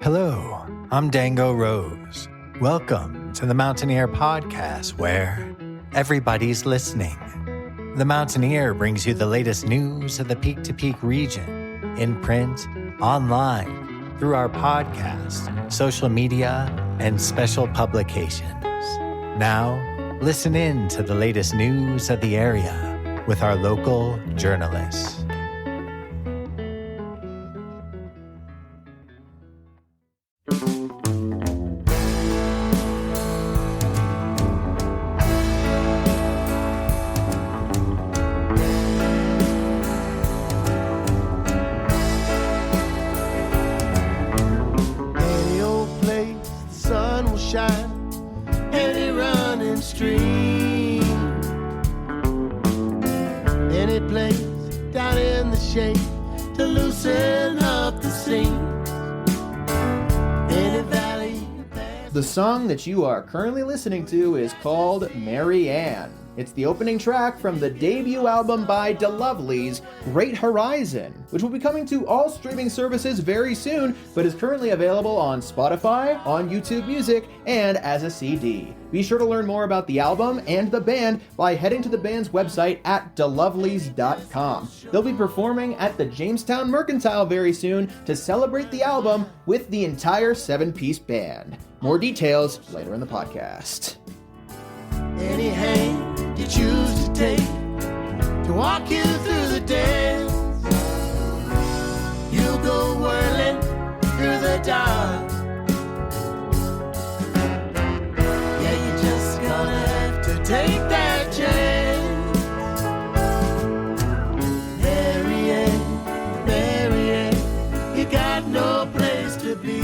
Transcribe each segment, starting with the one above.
Hello, I'm Dango Rose. Welcome to the Mountaineer Podcast, where everybody's listening. The Mountaineer brings you the latest news of the Peak to Peak region, in print, online, through our podcast, social media, and special publications. Now, listen in to the latest news of the area with our local journalists. The song that you are currently listening to is called Mary Ann. It's the opening track from the debut album by DeLovely's, Great Horizon, which will be coming to all streaming services very soon, but is currently available on Spotify, on YouTube Music, and as a CD. Be sure to learn more about the album and the band by heading to the band's website at deloveleys.com. They'll be performing at the Jamestown Mercantile very soon to celebrate the album with the entire 7-piece band. More details later in the podcast. Any hand you choose to take to walk you through the dance, you'll go whirling through the dark. Yeah, you're just gonna have to take that chance. Mary Ann, you got no place to be.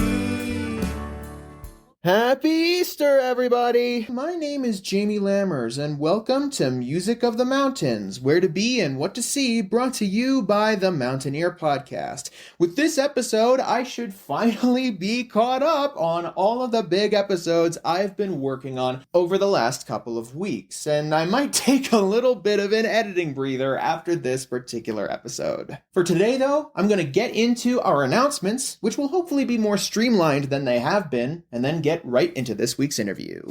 Happy Easter, everybody! My name is Jamie Lammers, and welcome to Music of the Mountains, where to be and what to see, brought to you by the Mountaineer Podcast. With this episode, I should finally be caught up on all of the big episodes I've been working on over the last couple of weeks, and I might take a little bit of an editing breather after this particular episode. For today, though, I'm going to get into our announcements, which will hopefully be more streamlined than they have been, and then get right into this week's interview.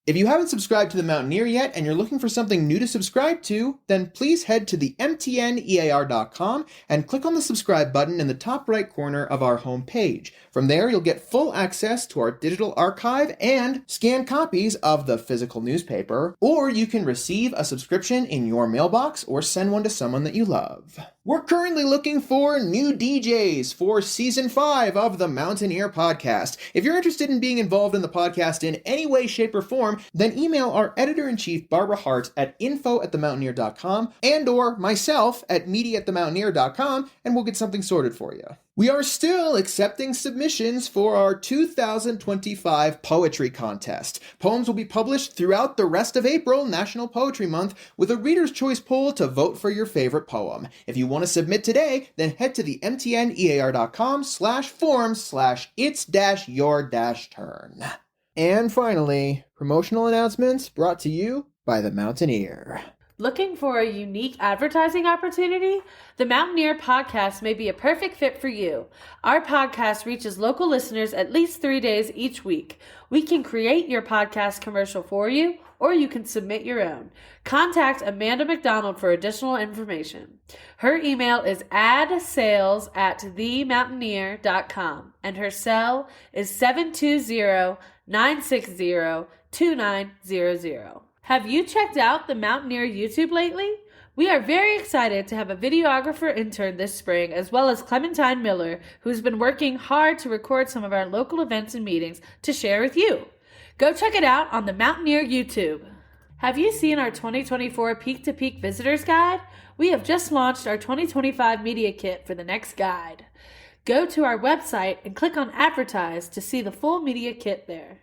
If you haven't subscribed to The Mountaineer yet and you're looking for something new to subscribe to, then please head to the mtnear.com and click on the subscribe button in the top right corner of our homepage. From there, you'll get full access to our digital archive and scanned copies of the physical newspaper, or you can receive a subscription in your mailbox or send one to someone that you love. We're currently looking for new DJs for Season 5 of the Mountaineer Podcast. If you're interested in being involved in the podcast in any way, shape, or form, then email our editor-in-chief, Barbara Hart, at info@themountaineer.com and or myself at media@themountaineer.com, and we'll get something sorted for you. We are still accepting submissions for our 2025 Poetry Contest. Poems will be published throughout the rest of April, National Poetry Month, with a Reader's Choice poll to vote for your favorite poem. If you want to submit today, then head to the mtnear.com/forms/it's-your-turn. And finally, promotional announcements brought to you by the Mountaineer. Looking for a unique advertising opportunity? The Mountaineer Podcast may be a perfect fit for you. Our podcast reaches local listeners at least 3 days each week. We can create your podcast commercial for you, or you can submit your own. Contact Amanda McDonald for additional information. Her email is adsales@themountaineer.com, and her cell is 720-960-2900. Have you checked out the Mountaineer YouTube lately? We are very excited to have a videographer intern this spring, as well as Clementine Miller, who's been working hard to record some of our local events and meetings to share with you. Go check it out on the Mountaineer YouTube. Have you seen our 2024 Peak to Peak Visitors Guide? We have just launched our 2025 Media Kit for the next guide. Go to our website and click on Advertise to see the full media kit there.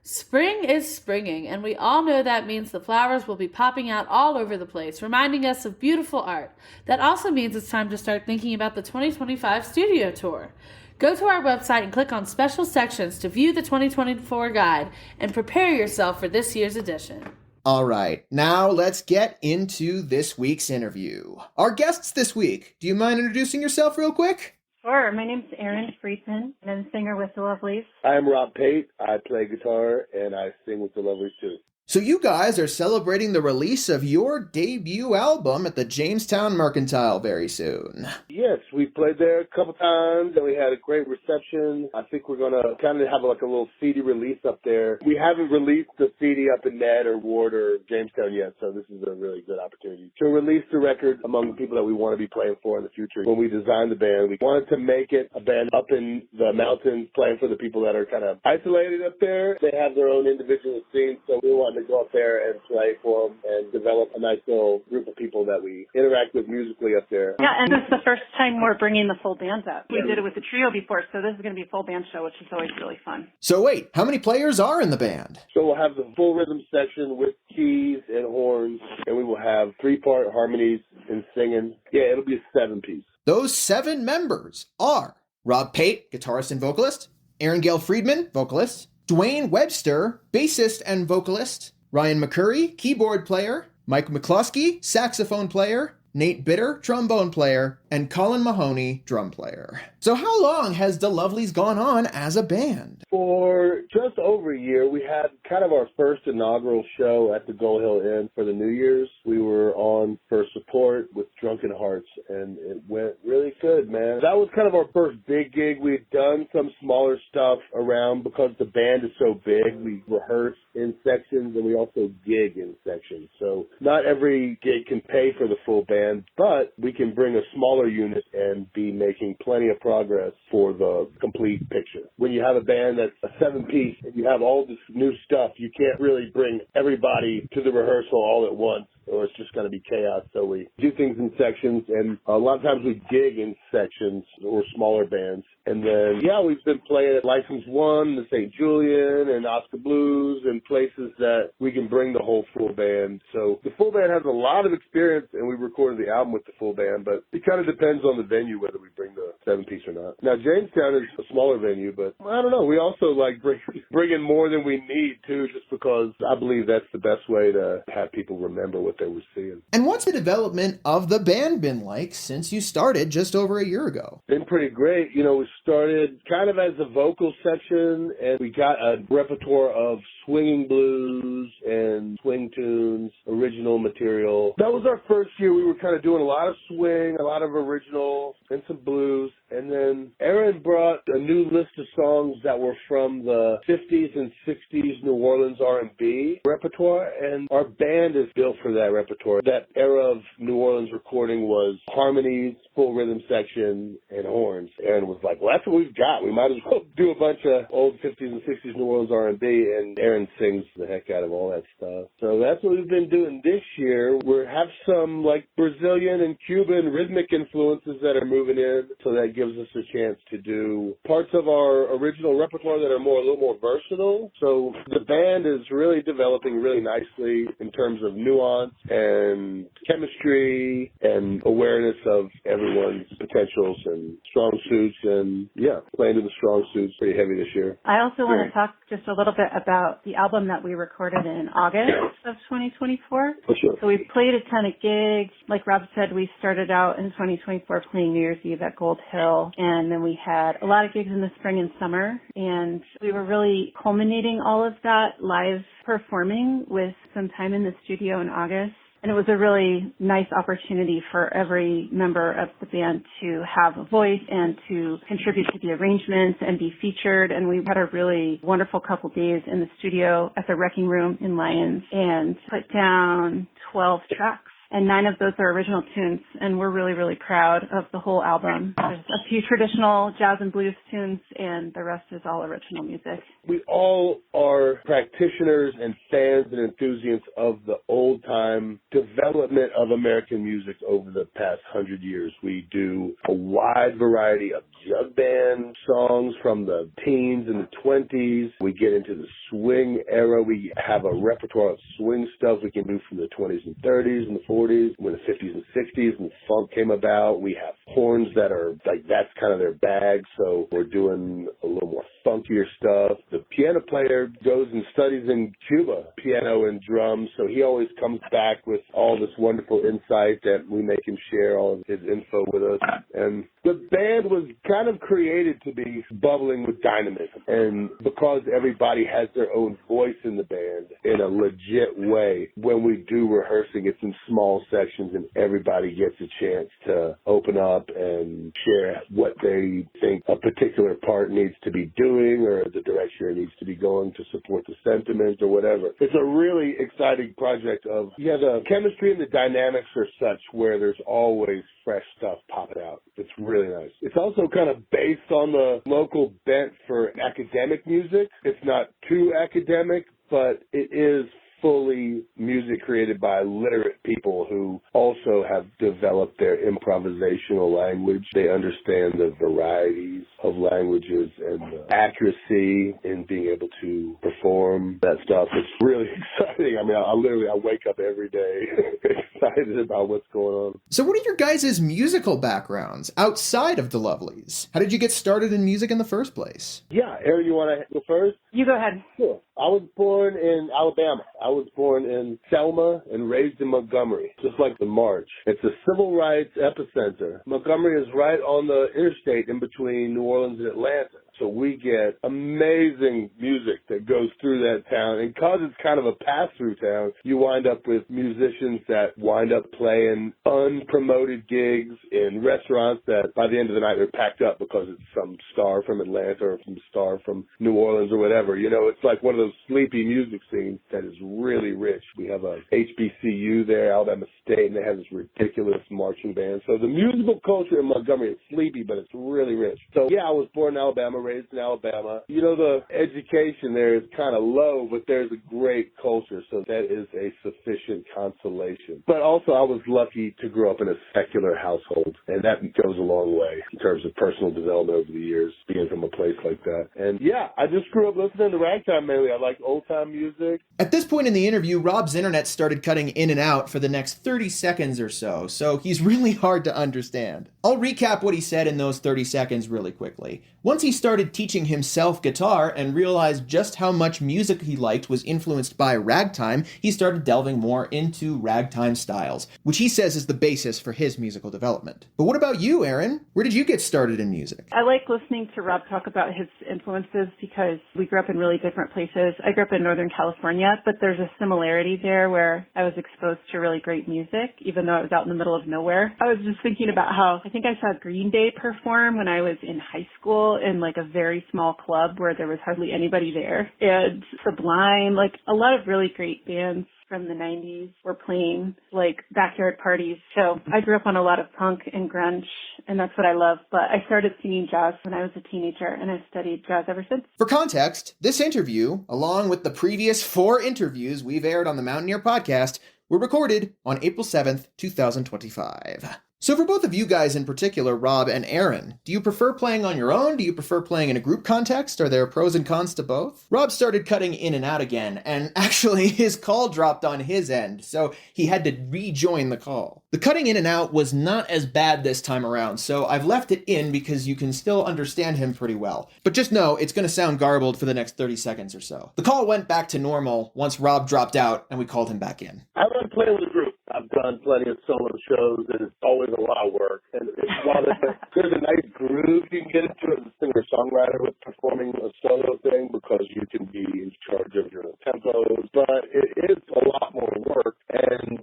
Spring is springing, and we all know that means the flowers will be popping out all over the place, reminding us of beautiful art. That also means it's time to start thinking about the 2025 studio tour. Go to our website and click on special sections to view the 2024 guide and prepare yourself for this year's edition. All right, now let's get into this week's interview. Our guests this week, do you mind introducing yourself real quick? Sure. My name's Erin Friedman, and I'm a singer with the Lovelies. I'm Rob Pate. I play guitar, and I sing with the Lovelies, too. So you guys are celebrating the release of your debut album at the Jamestown Mercantile very soon. Yes, we played there a couple times, and we had a great reception. I think we're going to kind of have like a little CD release up there. We haven't released the CD up in Ned or Ward or Jamestown yet, so this is a really good opportunity to release the record among the people that we want to be playing for in the future. When we designed the band, we wanted to make it a band up in the mountains, playing for the people that are kind of isolated up there. They have their own individual scenes, so we wanted to go up there and play for them and develop a nice little group of people that we interact with musically up there. Yeah, and this is the first time we're bringing the full band up. We did it with the trio before, so this is going to be a full band show, which is always really fun. So wait, how many players are in the band? So we'll have the full rhythm section with keys and horns, and we will have 3-part harmonies and singing. Yeah, it'll be a 7-piece. Those 7 members are Rob Pate, guitarist and vocalist, Erin Gael Friedman, vocalist, Duane Webster, bassist and vocalist, Ryan McCurry, keyboard player, Mike McCloskey, saxophone player, Nate Bitter, trombone player, and Colin Mahoney, drum player. So how long has The Lovelies gone on as a band? For just over a year, we had kind of our first inaugural show at the Gull Hill Inn for the New Year's. We were on for support with Drunken Hearts, and it went really good, man. That was kind of our first big gig. We'd done some smaller stuff around because the band is so big. We rehearse in sections, and we also gig in sections. So not every gig can pay for the full band, but we can bring a smaller unit and be making plenty of progress for the complete picture. When you have a band that's a 7-piece and you have all this new stuff, you can't really bring everybody to the rehearsal all at once, or it's just going to be chaos. So we do things in sections, and a lot of times we gig in sections or smaller bands. And then, yeah, we've been playing at License One, the St. Julian, and Oscar Blues, and places that we can bring the whole full band. So the full band has a lot of experience, and we recorded the album with the full band, but it kind of depends on the venue whether we bring the 7-piece or not. Now, Jamestown is a smaller venue, but I don't know. We also like bring in more than we need, too, just because I believe that's the best way to have people remember what they were seeing. And what's the development of the band been like since you started just over a year ago? Been pretty great. You know, we started kind of as a vocal section, and we got a repertoire of swinging blues and swing tunes, original material. That was our first year. We were kind of doing a lot of swing, a lot of original, and some blues. And then Erin brought a new list of songs that were from the 50s and 60s New Orleans R&B repertoire, and our band is built for that repertoire. That era of New Orleans recording was harmonies, full rhythm section, and horns. Erin was like, well, that's what we've got. We might as well do a bunch of old 50s and 60s New Orleans R&B, and Erin sings the heck out of all that stuff. So that's what we've been doing this year. We have some like Brazilian and Cuban rhythmic influences that are moving in, so that gives us a chance to do parts of our original repertoire that are a little more versatile. So the band is really developing really nicely in terms of nuance and chemistry and awareness of everyone's potentials and strong suits, and yeah, playing to the strong suits pretty heavy this year. I also want to talk just a little bit about the album that we recorded in August of 2024. For sure. So we played a ton of gigs. Like Rob said, we started out in 2024 playing New Year's Eve at Gold Hill, and then we had a lot of gigs in the spring and summer, and we were really culminating all of that live performing with some time in the studio in August. And it was a really nice opportunity for every member of the band to have a voice and to contribute to the arrangements and be featured. And we had a really wonderful couple days in the studio at the Wrecking Room in Lyons and put down 12 tracks. And 9 of those are original tunes, and we're really, really proud of the whole album. There's a few traditional jazz and blues tunes, and the rest is all original music. We all are practitioners and fans and enthusiasts of the old-time development of American music over the past 100 years. We do a wide variety of jug band songs from the teens and the 20s. We get into the swing era. We have a repertoire of swing stuff we can do from the 20s and 30s and the 40s, when the 50s and 60s and funk came about. We have horns that are like, that's kind of their bag, so we're doing a little more funkier stuff. The piano player goes and studies in Cuba, piano and drums, so he always comes back with all this wonderful insight that we make him share all of his info with us. And The band was kind of created to be bubbling with dynamism. And because everybody has their own voice in the band in a legit way, when we do rehearsing, it's in small sections and everybody gets a chance to open up and share what they think a particular part needs to be doing or the direction it needs to be going to support the sentiment or whatever. It's a really exciting project of, the chemistry and the dynamics are such where there's always fresh stuff popping out. It's really nice. It's also kind of based on the local bent for academic music. It's not too academic, but it is fully music created by literate people who also have developed their improvisational language. They understand the varieties of languages and the accuracy in being able to perform that stuff. It's really exciting. I mean, I wake up every day excited about what's going on. So what are your guys' musical backgrounds outside of the Lovelies? How did you get started in music in the first place? Yeah, Erin, you want to go first? You go ahead. Sure. I was born in Alabama. I was born in Selma and raised in Montgomery, just like the March. It's a civil rights epicenter. Montgomery is right on the interstate in between New Orleans and Atlanta. So we get amazing music that goes through that town. And because it's kind of a pass-through town, you wind up with musicians that wind up playing unpromoted gigs in restaurants that by the end of the night they're packed up because it's some star from Atlanta or some star from New Orleans or whatever. It's like one of those sleepy music scenes that is really rich. We have a HBCU there, Alabama State, and they have this ridiculous marching band. So the musical culture in Montgomery is sleepy, but it's really rich. So yeah, I was born in Alabama, raised in Alabama. The education there is kind of low, but there's a great culture, so that is a sufficient consolation. But also I was lucky to grow up in a secular household, and that goes a long way in terms of personal development over the years, being from a place like that. And yeah, I just grew up listening to ragtime mainly. I like old-time music. At this point in the interview, Rob's internet started cutting in and out for the next 30 seconds or so he's really hard to understand. I'll recap what he said in those 30 seconds really quickly. Once he started teaching himself guitar and realized just how much music he liked was influenced by ragtime, he started delving more into ragtime styles, which he says is the basis for his musical development. But what about you, Erin? Where did you get started in music? I like listening to Rob talk about his influences because we grew up in really different places. I grew up in Northern California, but there's a similarity there where I was exposed to really great music, even though I was out in the middle of nowhere. I was just thinking about how I think I saw Green Day perform when I was in high school in like a very small club where there was hardly anybody there. And Sublime, like a lot of really great bands from the 90s were playing like backyard parties. So I grew up on a lot of punk and grunge, and that's what I love. But I started singing jazz when I was a teenager, and I've studied jazz ever since. For context, this interview, along with the previous 4 interviews we've aired on the Mountaineer podcast, were recorded on April 7th, 2025. So for both of you guys in particular, Rob and Erin, do you prefer playing on your own? Do you prefer playing in a group context? Are there pros and cons to both? Rob started cutting in and out again, and actually his call dropped on his end, so he had to rejoin the call. The cutting in and out was not as bad this time around, so I've left it in because you can still understand him pretty well. But just know it's going to sound garbled for the next 30 seconds or so. The call went back to normal once Rob dropped out and we called him back in. I want to play with a group. I've done plenty of solo shows, and it's always a lot of work. And while there's a nice groove you can get into as a singer-songwriter with performing a solo thing because you can be in charge of your tempos, but it is a lot more work. And,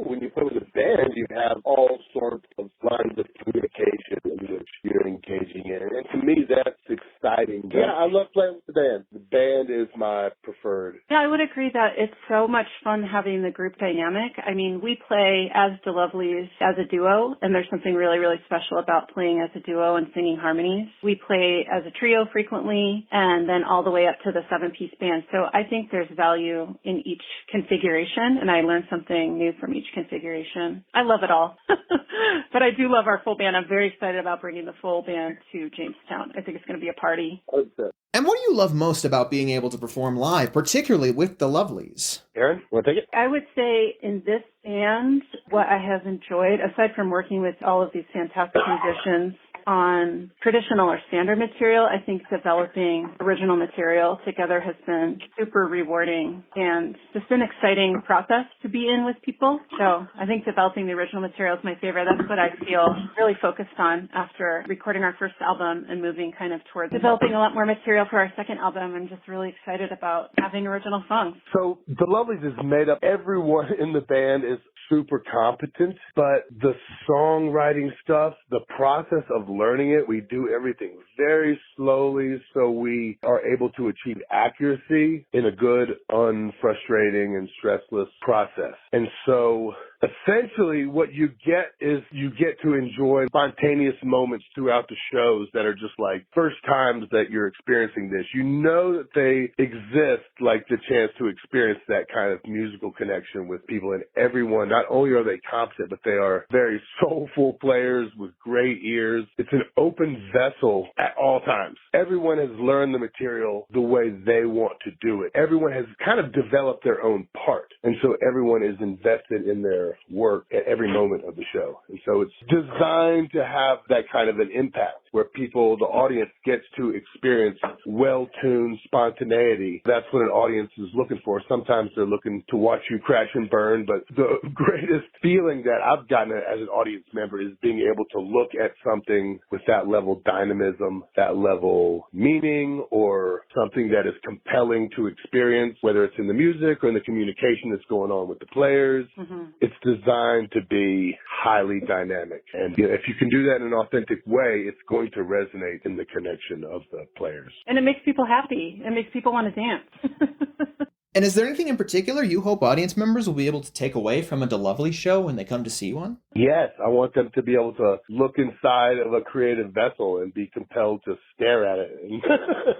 when you play with a band, you have all sorts of lines of communication in which you're engaging in. And to me, that's exciting. Yeah, I love playing with the band. The band is my preferred. Yeah, I would agree that it's so much fun having the group dynamic. I mean, we play as the Lovelies as a duo, and there's something really, really special about playing as a duo and singing harmonies. We play as a trio frequently, and then all the way up to the 7-piece band. So I think there's value in each configuration, and I learned something new from each configuration. I love it all. But I do love our full band. I'm very excited about bringing the full band to Jamestown. I think it's going to be a party. And what do you love most about being able to perform live, particularly with the Lovelies? Erin, want to take it? I would say in this And what I have enjoyed, aside from working with all of these fantastic musicians on traditional or standard material, I think developing original material together has been super rewarding and just an exciting process to be in with people. So I think developing the original material is my favorite. That's what I feel really focused on after recording our first album and moving kind of towards developing a lot more material for our second album. I'm just really excited about having original songs. So The Lovelies is made up, everyone in the band is super competent, but the songwriting stuff, the process of learning it, we do everything very slowly so we are able to achieve accuracy in a good, unfrustrating, and stressless process. And so essentially what you get is you get to enjoy spontaneous moments throughout the shows that are just like first times that you're experiencing this. You know that they exist, like the chance to experience that kind of musical connection with people, and everyone, not only are they competent, but they are very soulful players with great ears. It's an open vessel at all times. Everyone has learned the material the way they want to do it. Everyone has kind of developed their own part, and so everyone is invested in their work at every moment of the show. And so it's designed to have that kind of an impact where people, the audience, gets to experience well-tuned spontaneity. That's what an audience is looking for. Sometimes they're looking to watch you crash and burn, but the greatest feeling that I've gotten as an audience member is being able to look at something with that level of dynamism, that level meaning, or something that is compelling to experience, whether it's in the music or in the communication that's going on with the players. Mm-hmm. It's designed to be highly dynamic. And if you can do that in an authentic way, it's going to resonate in the connection of the players. And it makes people happy. It makes people want to dance. And is there anything in particular you hope audience members will be able to take away from a DeLovely show when they come to see one? Yes, I want them to be able to look inside of a creative vessel and be compelled to stare at it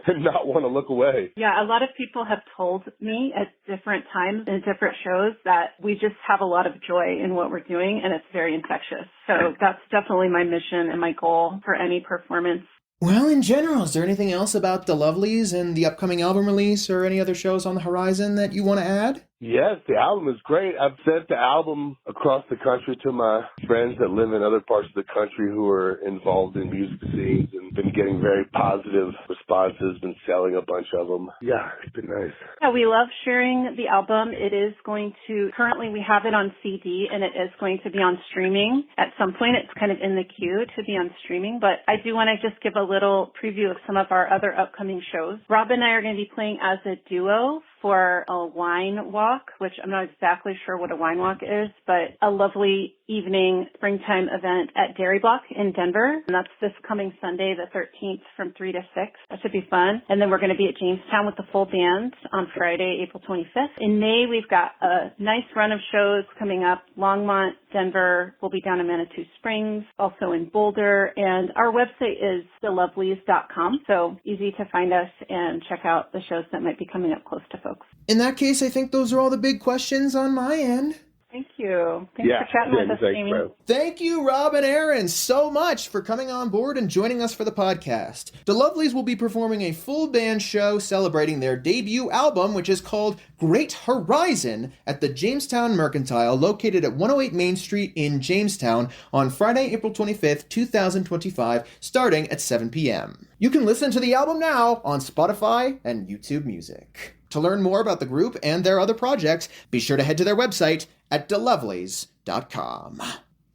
and not want to look away. Yeah, a lot of people have told me at different times in different shows that we just have a lot of joy in what we're doing, and it's very infectious. So that's definitely my mission and my goal for any performance. Well, in general, is there anything else about The Lovelies and the upcoming album release or any other shows on the horizon that you want to add? Yes, the album is great. I've sent the album across the country to my friends that live in other parts of the country who are involved in music scenes and been getting very positive responses, been selling a bunch of them. Yeah, it's been nice. Yeah, we love sharing the album. It is going to, currently we have it on CD and it is going to be on streaming. At some point it's kind of in the queue to be on streaming, but I do want to just give a little preview of some of our other upcoming shows. Rob and I are going to be playing as a duo for a wine walk, which I'm not exactly sure what a wine walk is, but a lovely evening springtime event at Dairy Block in Denver. And that's this coming Sunday, the 13th from 3 to 6. That should be fun. And then we're going to be at Jamestown with the full band on Friday, April 25th. In May, we've got a nice run of shows coming up. Longmont, Denver. We'll be down in Manitou Springs, also in Boulder. And our website is thelovelies.com. So easy to find us and check out the shows that might be coming up close to folks. In that case, I think those are all the big questions on my end. Thank you. Thanks for chatting with us, Jamie. Thank you, Rob and Erin, so much for coming on board and joining us for the podcast. The Lovelies will be performing a full band show celebrating their debut album, which is called Great Horizon, at the Jamestown Mercantile, located at 108 Main Street in Jamestown, on Friday, April 25th, 2025, starting at 7 p.m. You can listen to the album now on Spotify and YouTube Music. To learn more about the group and their other projects, be sure to head to their website at delovelies.com.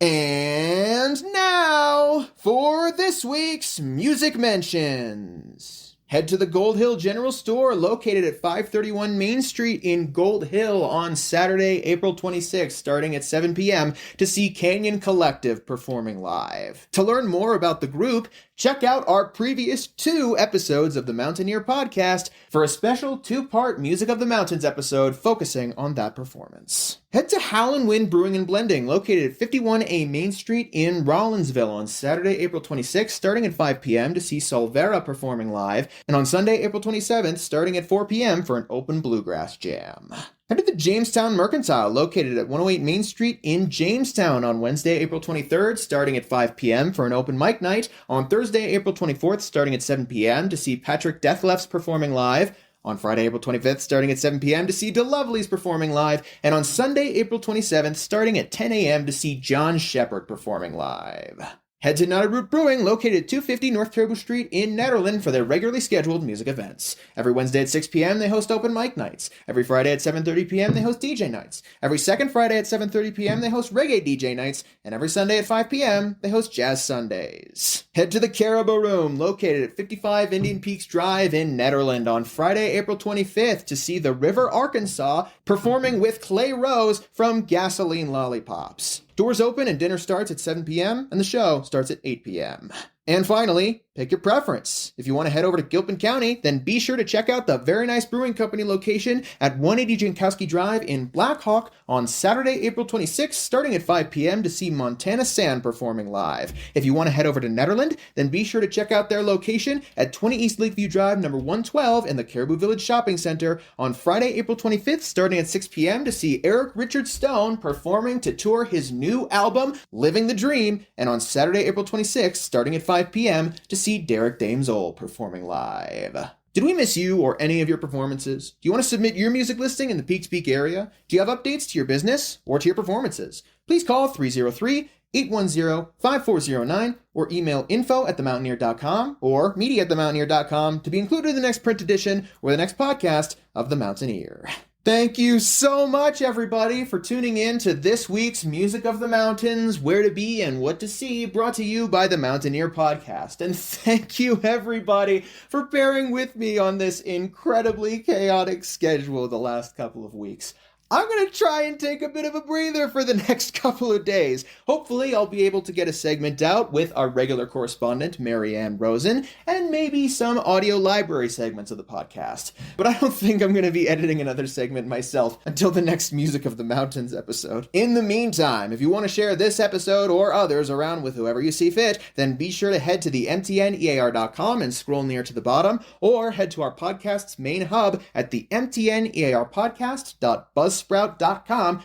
And now, for this week's Music Mentions. Head to the Gold Hill General Store, located at 531 Main Street in Gold Hill on Saturday, April 26th, starting at 7 p.m. to see Canyon Collective performing live. To learn more about the group, check out our previous 2 episodes of the Mountaineer Podcast for a special 2-part Music of the Mountains episode focusing on that performance. Head to Howlin' Wind Brewing and Blending, located at 51A Main Street in Rollinsville on Saturday, April 26th, starting at 5 p.m. to see Solvera performing live, and on Sunday, April 27th, starting at 4 p.m. for an open bluegrass jam. Head to the Jamestown Mercantile, located at 108 Main Street in Jamestown on Wednesday, April 23rd, starting at 5 p.m. for an open mic night, on Thursday, April 24th, starting at 7 p.m. to see Patrick Deathlefs performing live, On Friday, April 25th, starting at 7 p.m. to see DeLovely's performing live, and on Sunday, April 27th, starting at 10 a.m. to see John Shepard performing live. Head to Knotted Root Brewing, located at 250 North Caribou Street in Nederland, for their regularly scheduled music events. Every Wednesday at 6 p.m., they host open mic nights. Every Friday at 7:30 p.m., they host DJ nights. Every second Friday at 7:30 p.m., they host reggae DJ nights. And every Sunday at 5 p.m., they host Jazz Sundays. Head to the Caribou Room, located at 55 Indian Peaks Drive in Nederland, on Friday, April 25th, to see the River Arkansas performing with Clay Rose from Gasoline Lollipops. Doors open and dinner starts at 7 p.m., and the show starts at 8 p.m. And finally, pick your preference. If you want to head over to Gilpin County, then be sure to check out the Very Nice Brewing Company location at 180 Jankowski Drive in Black Hawk on Saturday, April 26th, starting at 5 p.m. to see Montana Sand performing live. If you want to head over to Nederland, then be sure to check out their location at 20 East Lakeview Drive, number 112 in the Caribou Village Shopping Center on Friday, April 25th, starting at 6 p.m. to see Eric Richard Stone performing to tour his new album, Living the Dream, and on Saturday, April 26th, starting at 5 p.m. to see Derek Damesole performing live. Did we miss you or any of your performances? Do you want to submit your music listing in the Peaks Peak area? Do you have updates to your business or to your performances? Please call 303-810-5409 or email info@themountaineer.com or media@themountaineer.com to be included in the next print edition or the next podcast of The Mountaineer. Thank you so much, everybody, for tuning in to this week's Music of the Mountains, Where to Be and What to See, brought to you by the Mountaineer Podcast. And thank you, everybody, for bearing with me on this incredibly chaotic schedule the last couple of weeks. I'm going to try and take a bit of a breather for the next couple of days. Hopefully, I'll be able to get a segment out with our regular correspondent, Marianne Rosen, and maybe some audio library segments of the podcast. But I don't think I'm going to be editing another segment myself until the next Music of the Mountains episode. In the meantime, if you want to share this episode or others around with whoever you see fit, then be sure to head to the mtnear.com and scroll near to the bottom, or head to our podcast's main hub at the mtnearpodcast.buzzsprout.com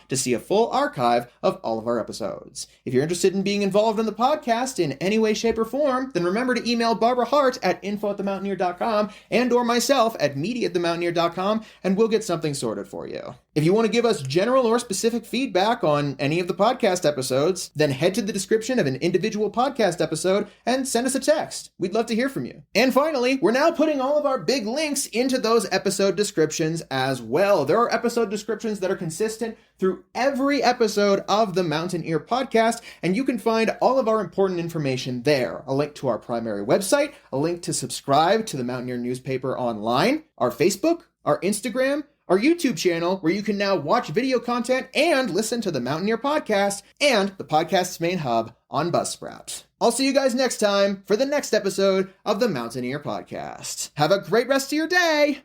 to see a full archive of all of our episodes. If you're interested in being involved in the podcast in any way, shape, or form, then remember to email Barbara Hart at info@themountaineer.com and or myself at media@themountaineer.com, and we'll get something sorted for you. If you want to give us general or specific feedback on any of the podcast episodes, then head to the description of an individual podcast episode and send us a text. We'd love to hear from you. And finally, we're now putting all of our big links into those episode descriptions as well. There are episode descriptions that are consistent through every episode of the Mountaineer Podcast, and you can find all of our important information there. A link to our primary website, a link to subscribe to the Mountaineer newspaper online, our Facebook, our Instagram, our YouTube channel, where you can now watch video content and listen to the Mountaineer Podcast, and the podcast's main hub on Buzzsprout. I'll see you guys next time for the next episode of the Mountaineer Podcast. Have a great rest of your day!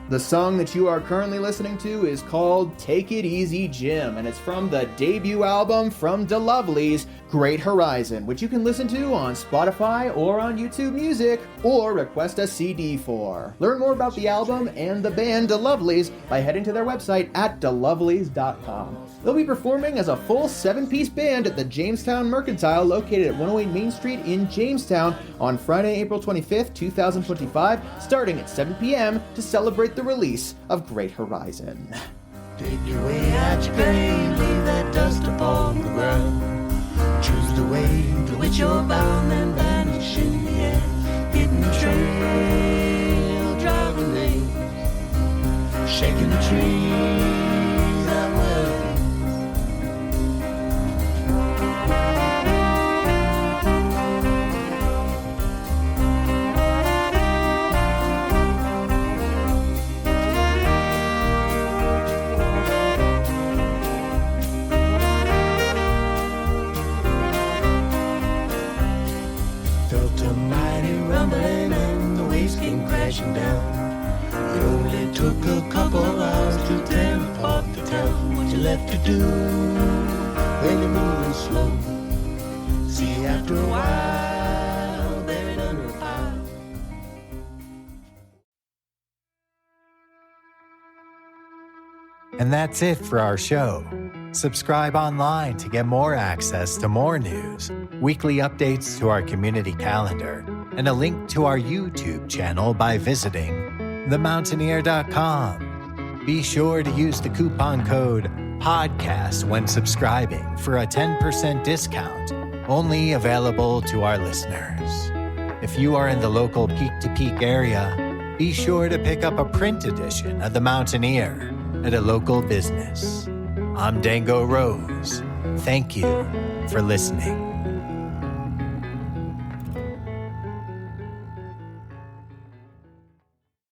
The song that you are currently listening to is called Take It Easy Jim, and it's from the debut album from DeLovely's, Great Horizon, which you can listen to on Spotify or on YouTube Music, or request a CD for. Learn more about the album and the band DeLovely's by heading to their website at delovely's.com. They'll be performing as a full 7-piece band at the Jamestown Mercantile, located at 108 Main Street in Jamestown, on Friday, April 25th, 2025, starting at 7 p.m. to celebrate the release of Great Horizon. Take your way out your grave, leave that dust upon the ground. Choose the way to which you're bound and vanish in the air. Hitting the trail, driving nails, shaking the trees that will. days came crashing down. It only took a couple hours to tear apart the town. What you left to do when you're moving slow? See, after a while, buried under a pile. And that's it for our show. Subscribe online to get more access to more news, weekly updates to our community calendar, and a link to our YouTube channel by visiting themountaineer.com. Be sure to use the coupon code PODCAST when subscribing for a 10% discount, only available to our listeners. If you are in the local Peak-to-Peak area, be sure to pick up a print edition of The Mountaineer at a local business. I'm Dango Rose. Thank you for listening.